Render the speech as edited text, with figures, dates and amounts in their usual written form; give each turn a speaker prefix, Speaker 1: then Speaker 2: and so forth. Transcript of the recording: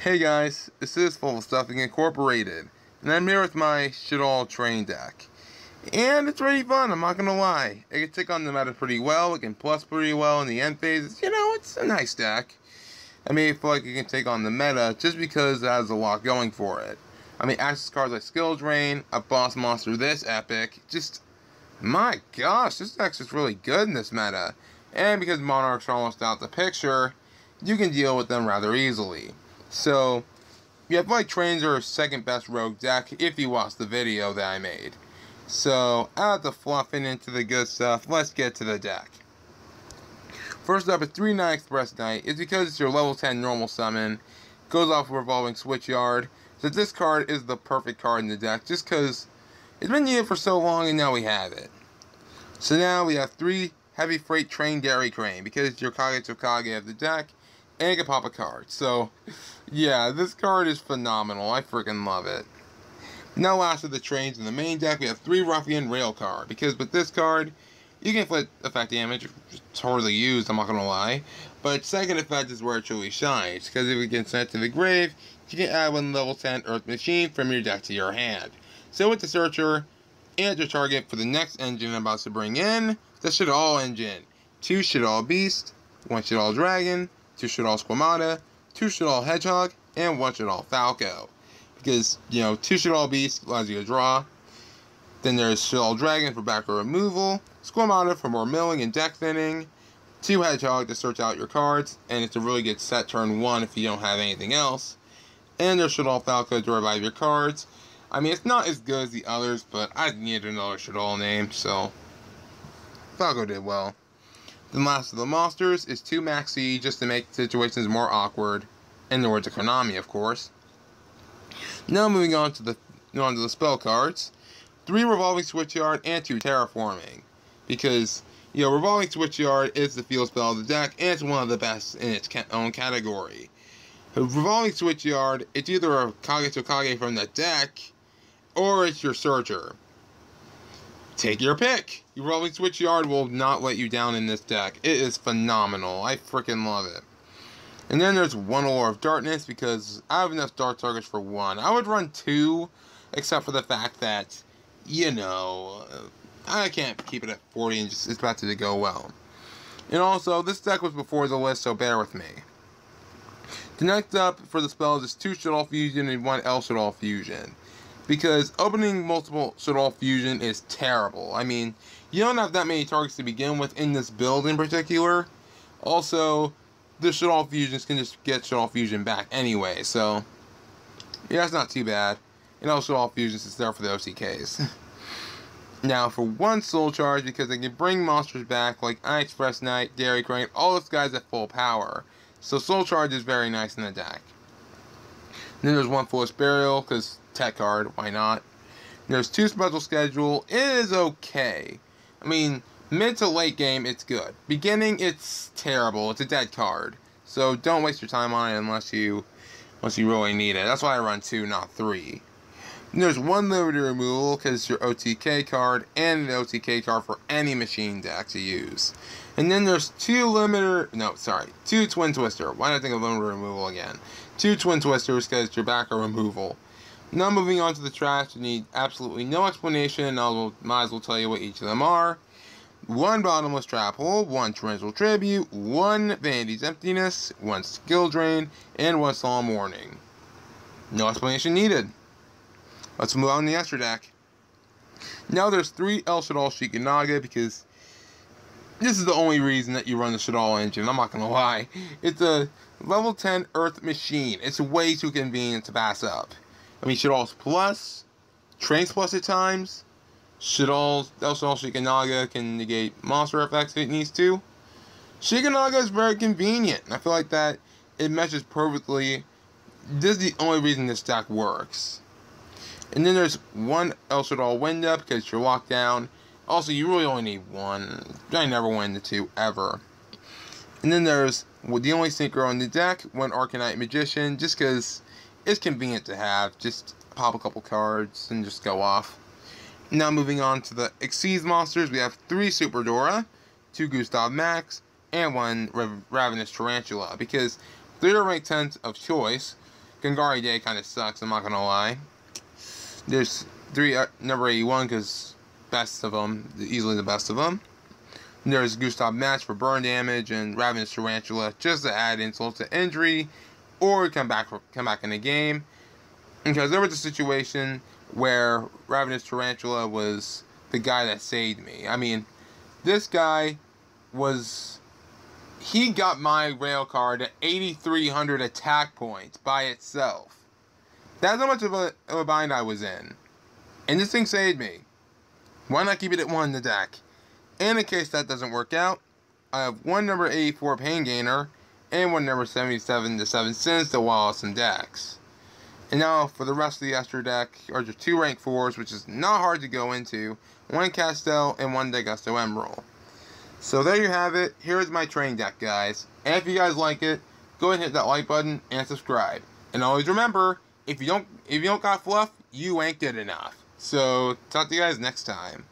Speaker 1: Hey guys, this is Full of Stuffing Incorporated, and I'm here with my Shaddoll train deck. And it's pretty fun, I'm not gonna lie. It can take on the meta pretty well, it can plus pretty well in the end phases. You know, it's a nice deck. I mean, I feel like it can take on the meta just because it has a lot going for it. I mean, access cards like Skill Drain, a boss monster this epic, just, my gosh, this deck's just really good in this meta. And because Monarchs are almost out the picture, you can deal with them rather easily. So, yeah, I feel like trains are second best rogue deck if you watch the video that I made. So, out of the fluffing into the good stuff, let's get to the deck. First up, a 3/9 Express Knight is because it's your level 10 normal summon, goes off Revolving Switchyard, so this card is the perfect card in the deck just because it's been needed for so long and now we have it. So now we have 3 Heavy Freight Train Dairy Crane because it's your Kage Tsukage of the deck, and it can pop a card. So, yeah, this card is phenomenal. I freaking love it. Now, last of the trains in the main deck, we have 3 Ruffian Rail Card. Because with this card, you can inflict effect damage. It's hardly used, I'm not going to lie. But its second effect is where it truly shines. Because if you can send it to the grave, you can add 1 level 10 Earth Machine from your deck to your hand. So with the Searcher, and your target for the next engine I'm about to bring in, the Shaddoll engine. 2 Shaddoll Beast, 1 Shaddoll Dragon, 2 Shaddoll Squamata, 2 Shaddoll Hedgehog, and 1 Shaddoll Falco. Because, you know, 2 Shaddoll Beast allows you to draw. Then there's Shaddoll Dragon for backer removal, Squamata for more milling and deck thinning, 2 Hedgehog to search out your cards, and it's a really good set turn 1 if you don't have anything else. And there's Shaddoll Falco to revive your cards. I mean, it's not as good as the others, but I needed another Shaddoll name, so Falco did well. The last of the monsters is 2 Maxi just to make situations more awkward. In the words of Konami, of course. Now moving on to the spell cards. 3 Revolving Switchyard and 2 Terraforming. Because, you know, Revolving Switchyard is the field spell of the deck, and it's one of the best in its own category. Revolving Switchyard, it's either a Kage Tsukage from the deck, or it's your Searcher. Take your pick. Your Revolving Switchyard will not let you down in this deck. It is phenomenal. I freaking love it. And then there's 1 Allure of Darkness because I have enough dark targets for 1. I would run 2, except for the fact that, you know, I can't keep it at 40 and just expect it to go well. And also, this deck was before the list, so bear with me. The next up for the spells is 2 Shaddoll Fusion and 1 El Shaddoll Fusion. Because opening multiple Shaddoll Fusion is terrible. I mean, you don't have that many targets to begin with in this build in particular. Also, the Shaddoll Fusions can just get Shaddoll Fusion back anyway, so yeah, it's not too bad. And also Shaddoll Fusions is there for the OTKs. Now, for 1 Soul Charge, because they can bring monsters back like Express Knight, Dairy Crane, all those guys at full power. So Soul Charge is very nice in the deck. Then there's 1 Foolish Burial, because tech card, why not? There's 2 Special Schedule. It is okay. I mean, mid to late game, it's good. Beginning, it's terrible. It's a dead card. So don't waste your time on it unless you really need it. That's why I run 2, not 3. And there's 1 Limited Removal, because it's your OTK card, and an OTK card for any machine deck to use. And then there's 2 Twin Twister. Why did I think of Limited Removal again? 2 Twin Twisters, because it's your backer removal. Now moving on to the trash, you need absolutely no explanation, might as well tell you what each of them are. 1 Bottomless Trap Hole, 1 Torrential Tribute, 1 Vanity's Emptiness, 1 Skill Drain, and 1 Solemn Warning. No explanation needed. Let's move on to the extra deck. Now there's 3 El Shaddoll Shikanaga because this is the only reason that you run the Shaddoll engine, I'm not going to lie. It's a level 10 Earth Machine. It's way too convenient to pass up. I mean, Shaddoll's Plus, Trains Plus at times, El Shaddoll Shikanaga can negate monster effects if it needs to. Shikanaga is very convenient, and I feel like that it meshes perfectly. This is the only reason this deck works. And then there's 1 El Shaddoll Wind Up because you're locked down. Also, you really only need 1. I never win the 2 ever. And then there's the only synchro in the deck, 1 Arcanite Magician, just because it's convenient to have. Just pop a couple cards and just go off. Now moving on to the Exceeds monsters, we have 3 Super Dora, 2 Gustav Max, and 1 Ravenous Tarantula. Because they're ranked 10th of choice, Gangari Day kind of sucks, I'm not gonna lie. There's 3 number 81 because best of them, easily the best of them. There's Gustav Match for burn damage and Ravenous Tarantula just to add insult to injury or come back in the game. Because there was a situation where Ravenous Tarantula was the guy that saved me. I mean, this guy he got my rail card at 8,300 attack points by itself. That's how much of a bind I was in. And this thing saved me. Why not keep it at 1 in the deck? And in case that doesn't work out, I have 1 number 84 Pain Gainer and 1 number 77 to 7 Sins to wall some decks. And now for the rest of the Esther deck, are just 2 rank 4s, which is not hard to go into. 1 Castell and 1 Degusto Emerald. So there you have it. Here's my train deck, guys. And if you guys like it, go ahead and hit that like button and subscribe. And always remember, if you don't got fluff, you ain't good enough. So talk to you guys next time.